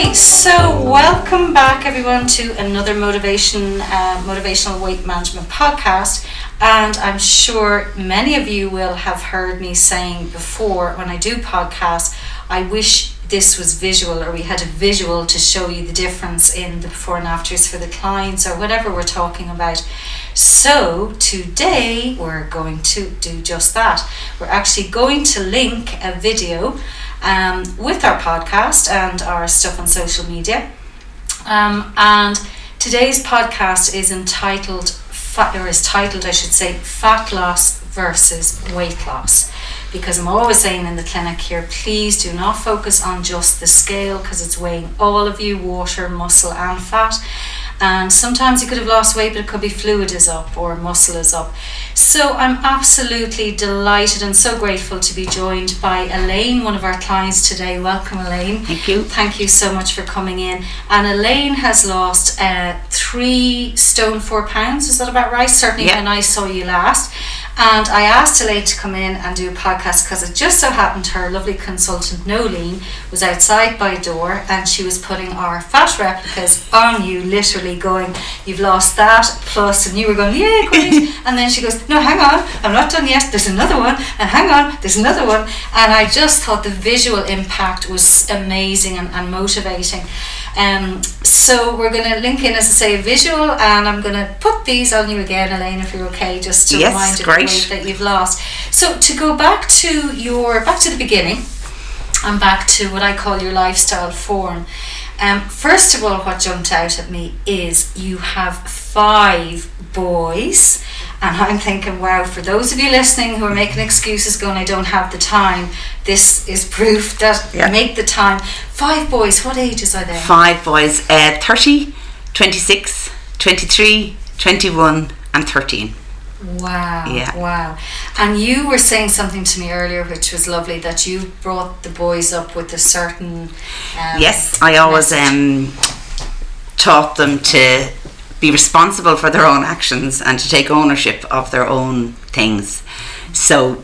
Okay, so welcome back everyone to another motivational weight management podcast. And I'm sure many of you will have heard me saying before, when I do podcasts, I wish this was visual, or we had a visual to show you the difference in the before and afters for the clients or whatever we're talking about. So today we're going to do just that. We're actually going to link a video with our podcast and our stuff on social media. And today's podcast is titled, Fat Loss versus Weight Loss. Because I'm always saying in the clinic here, please do not focus on just the scale, because it's weighing all of you, water, muscle and fat. And sometimes you could have lost weight, but it could be fluid is up or muscle is up. So I'm absolutely delighted and so grateful to be joined by Elaine, one of our clients today. Welcome, Elaine. Thank you. Thank you so much for coming in. And Elaine has lost 3 stone 4 pounds. Is that about right? Certainly when I saw you last. And I asked Elaine to come in and do a podcast because it just so happened her lovely consultant Elaine was outside my door, and she was putting our fat replicas on you, literally going, you've lost that plus, and you were going, yeah, great. And then she goes, no, hang on, I'm not done yet, there's another one, and hang on, there's another one. And I just thought the visual impact was amazing and motivating. So we're going to link in, as I say, a visual, and I'm going to put these on you again, Elaine, if you're okay, just to remind you of the weight that you've lost. So to go back to the beginning, and back to what I call your lifestyle form. First of all, what jumped out at me is you have 5 boys. And I'm thinking, wow, for those of you listening who are making excuses going, I don't have the time, this is proof that make the time. 5 boys, what ages are they? 5 boys, 30, 26, 23, 21 and 13. Wow. And you were saying something to me earlier which was lovely, that you brought the boys up with a certain yes, I always taught them to be responsible for their own actions and to take ownership of their own things. So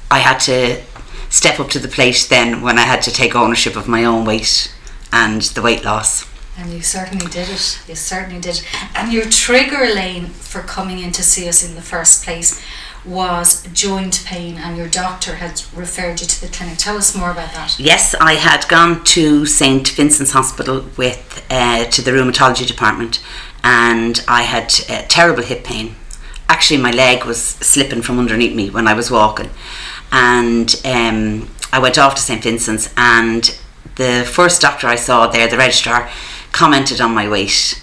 I had to step up to the plate then when I had to take ownership of my own weight and the weight loss. And you certainly did it. And your trigger, Elaine, for coming in to see us in the first place was joint pain, and your doctor had referred you to the clinic. Tell us more about that. Yes, I had gone to St. Vincent's Hospital with to the rheumatology department, and I had terrible hip pain. Actually, my leg was slipping from underneath me when I was walking. And I went off to St. Vincent's, and the first doctor I saw there, the registrar, commented on my weight.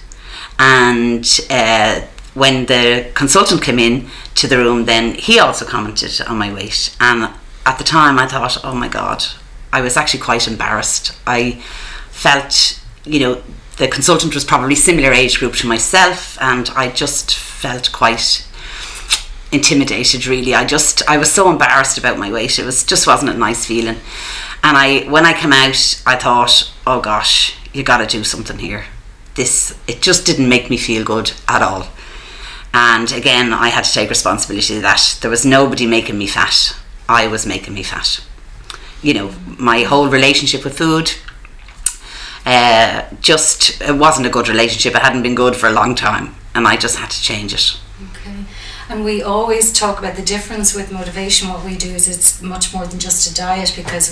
And when the consultant came in to the room, then he also commented on my weight. And at the time I thought, oh my God, I was actually quite embarrassed. I felt, the consultant was probably similar age group to myself, and I just felt quite intimidated, really. I was so embarrassed about my weight. It just wasn't a nice feeling. And when I came out, I thought, oh gosh, you got to do something here. It just didn't make me feel good at all. And again, I had to take responsibility of that. There was nobody making me fat. I was making me fat. My whole relationship with food, it wasn't a good relationship. It hadn't been good for a long time, and I just had to change it. Okay. And we always talk about the difference with motivation. What we do is it's much more than just a diet, because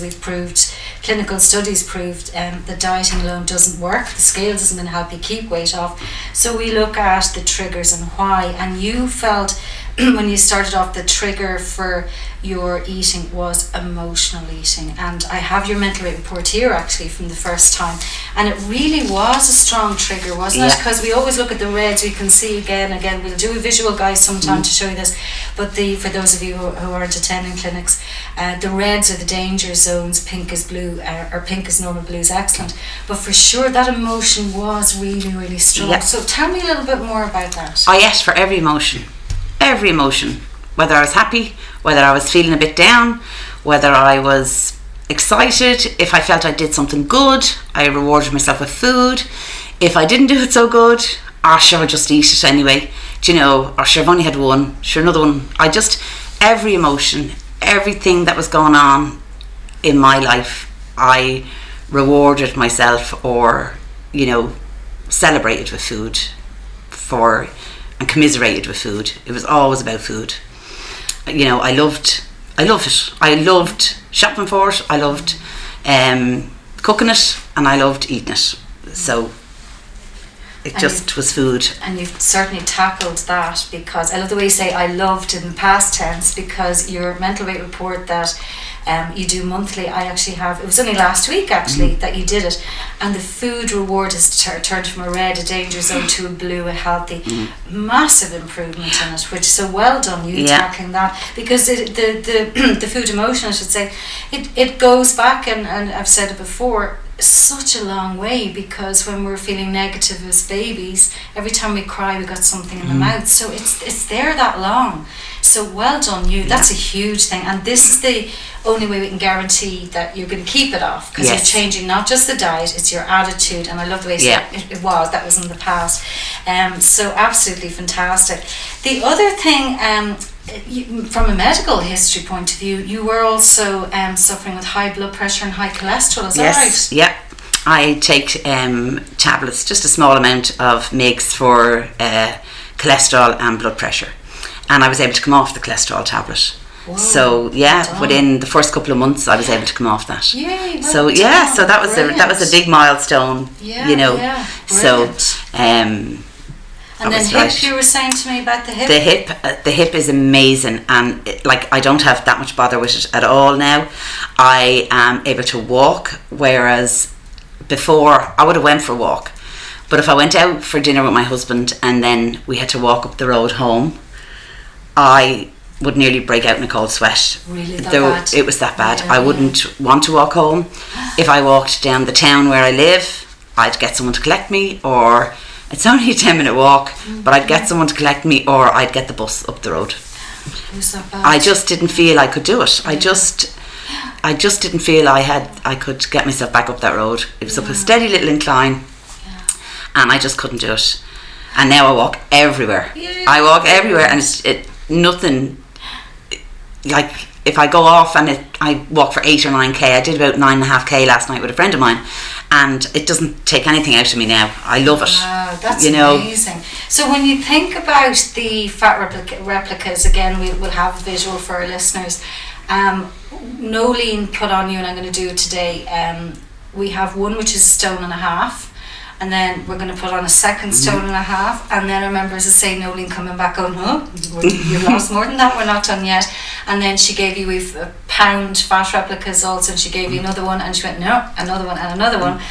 clinical studies proved that dieting alone doesn't work. The scale isn't going to help you keep weight off. So we look at the triggers and why. And you felt when you started off, the trigger for your eating was emotional eating. And I have your mental rate report here actually from the first time, and it really was a strong trigger, wasn't it? Because we always look at the reds. We can see again, we'll do a visual, guys, sometime to show you this, but for those of you who aren't attending clinics, the reds are the danger zones, pink is blue, or pink is normal, blue is excellent. But for sure that emotion was really, really strong. So tell me a little bit more about that. I ate for every emotion, whether I was happy, whether I was feeling a bit down, whether I was excited. If I felt I did something good, I rewarded myself with food. If I didn't do it so good, I'll just eat it anyway. Or sure, I've only had one, sure, another one. Every emotion, everything that was going on in my life, I rewarded myself or, you know, celebrated with food and commiserated with food. It was always about food. You know, I loved it. I loved shopping for it. I loved cooking it, and I loved eating it. So it just was food. And you've certainly tackled that, because I love the way you say I loved in the past tense, because your mental weight report that you do monthly, I actually have, it was only last week actually that you did it, and the food reward has turned from a red, a danger zone, to a blue, a healthy. Massive improvement in it, which, so well done you tackling that, because the food emotion, I should say, it goes back, and I've said it before, such a long way, because when we're feeling negative as babies, every time we cry we got something in the mouth, so it's there that long. So well done you. That's a huge thing, and this is the only way we can guarantee that you're going to keep it off, because you're changing not just the diet, it's your attitude. And I love the way you said that was in the past. So absolutely fantastic. The other thing, from a medical history point of view, you were also suffering with high blood pressure and high cholesterol, is that right? Yeah. I take tablets, just a small amount of MIGs for cholesterol and blood pressure, and I was able to come off the cholesterol tablet. Whoa, so within the first couple of months I was able to come off that. Yay, so that was a big milestone. You know. So and then hip, you were saying to me about the hip. The hip is amazing, and I don't have that much bother with it at all now. I am able to walk, whereas before I would have went for a walk, but if I went out for dinner with my husband and then we had to walk up the road home, I would nearly break out in a cold sweat. Really, that bad? It was that bad. I wouldn't want to walk home. If I walked down the town where I live, I'd get someone to collect me, or it's only a 10-minute walk, but I'd get someone to collect me, or I'd get the bus up the road. It was that bad? I just didn't feel I could do it. I just didn't feel I could get myself back up that road. It was up a steady little incline, and I just couldn't do it. And now I walk everywhere. I walk everywhere, and it's nothing. Like if I go off and I walk for 8 or 9k. I did about 9.5k last night with a friend of mine, and it doesn't take anything out of me now. I love it. Wow, that's amazing. So when you think about the fat replicas, again, we'll have a visual for our listeners. Noeline put on you, and I'm going to do it today. We have one which is 1.5 stone, and then we're going to put on a second 1.5 stone, and then I remember, as I say, Noeline coming back going, you've lost more than that, we're not done yet. And then she gave you a pound fat replicas also, and she gave you another one, and she went, no, another one and another one.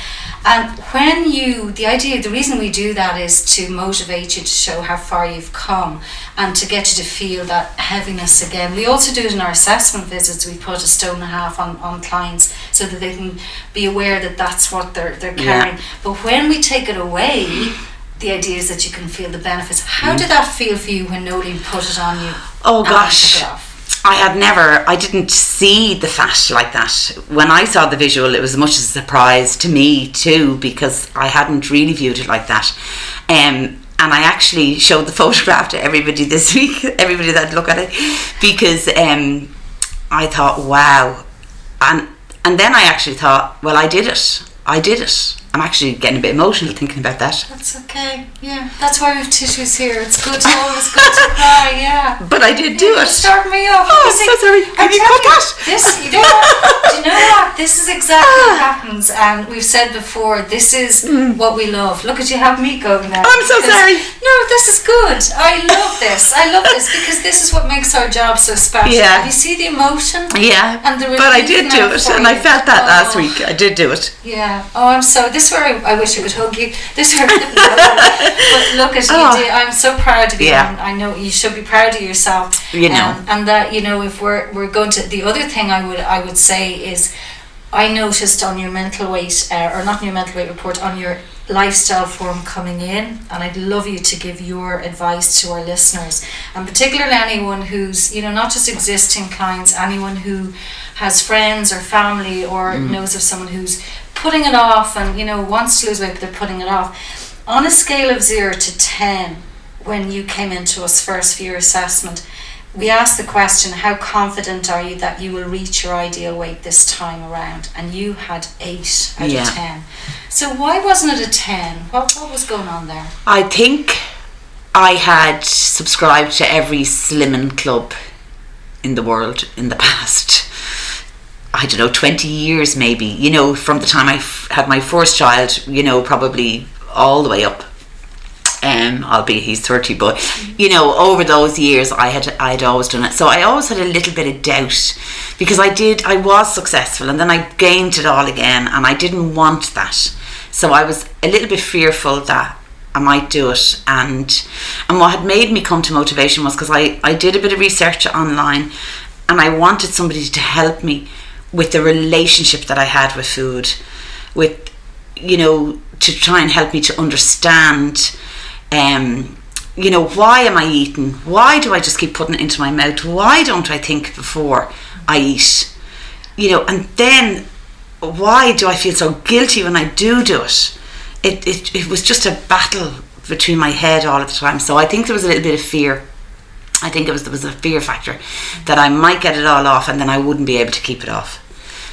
And when the reason we do that is to motivate you, to show how far you've come, and to get you to feel that heaviness again. We also do it in our assessment visits. We put 1.5 stone on clients so that they can be aware that that's what they're carrying. But when we take it away, the idea is that you can feel the benefits. How did that feel for you when Noeline put it on you? Oh gosh, I didn't see the fat like that. When I saw the visual, it was as much as a surprise to me too, because I hadn't really viewed it like that. And I actually showed the photograph to everybody this week, everybody that'd look at it, because I thought, wow. And then I actually thought, well, I did it. I'm actually getting a bit emotional thinking about that. That's okay, yeah. That's why we have tissues here. It's always good to cry, yeah. But I did do it. Start me up. Oh, I'm so sorry. Can you cut that? Do you know what? This is exactly what happens. And we've said before, this is what we love. Look at you, have me going now. I'm so sorry. No, this is good. I love this because this is what makes our job so special. Yeah. You see the emotion? Yeah. And the but I did do it, and I felt that last week. I did do it. Yeah. Oh, this is where I wish I could hug you. This is where I couldn't hug you. But look at you did. I'm so proud of you. Yeah. I know you should be proud of yourself. You know. And that, if we're going to, the other thing I would say is, I noticed on your mental weight, or not on your mental weight report, on your lifestyle form coming in, and I'd love you to give your advice to our listeners, and particularly anyone who's, not just existing clients, anyone who has friends or family or knows of someone who's putting it off and wants to lose weight but they're putting it off. On a scale of 0 to 10, when you came into us first for your assessment, we asked the question, how confident are you that you will reach your ideal weight this time around? And you had 8 out of 10. So why wasn't it a 10? What was going on there? I think I had subscribed to every slimming club in the world in the past, I don't know, 20 years maybe, you know, from the time I had my first child, you know, probably all the way up. Albeit he's 30, but you know, over those years I'd always done it. So I always had a little bit of doubt, because I was successful, and then I gained it all again, and I didn't want that. So I was a little bit fearful that I might do it. And what had made me come to motivation was because I did a bit of research online, and I wanted somebody to help me with the relationship that I had with food, with, you know, to try and help me to understand, you know, why am I eating? Why do I just keep putting it into my mouth? Why don't I think before I eat? You know, and then why do I feel so guilty when I do it? It was just a battle between my head all of the time. So I think there was a little bit of fear. I think there was a fear factor that I might get it all off and then I wouldn't be able to keep it off.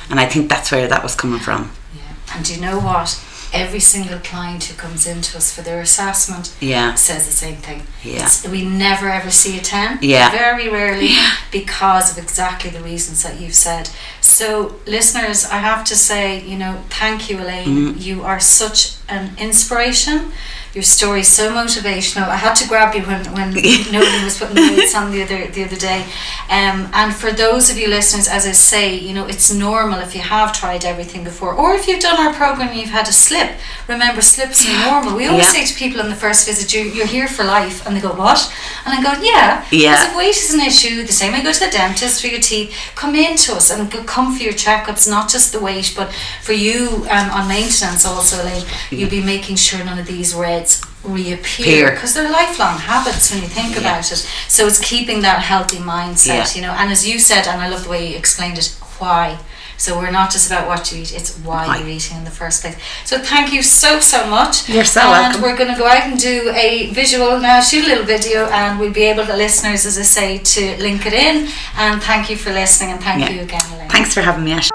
And I think that's where that was coming from. Yeah. And do you know what? Every single client who comes into us for their assessment says the same thing. Yeah. We never ever see a 10. Yeah. Very rarely, because of exactly the reasons that you've said. So listeners, I have to say, you know, thank you, Elaine. You are such an inspiration. Your story is so motivational. I had to grab you when nobody was putting the weights on the other day. And for those of you listeners, as I say, you know, it's normal if you have tried everything before, or if you've done our program and you've had a slip. Remember, slips are normal. We always say to people on the first visit, you're here for life, and they go, what? And I go, yeah. Because if weight is an issue, the same way I go to the dentist for your teeth, come in to us and come for your checkups, not just the weight, but for you on maintenance also, Elaine, you'll be making sure none of these reds reappear, because they're lifelong habits when you think about it. So it's keeping that healthy mindset, you know, and as you said, and I love the way you explained it, why. So we're not just about what you eat, it's why you're eating in the first place. So thank you so much. You're so welcome. And we're going to go out and do a visual now, shoot a little video, and we'll be able to, listeners, as I say, to link it in. And thank you for listening, and thank you again, Elaine. Thanks for having me, Ash.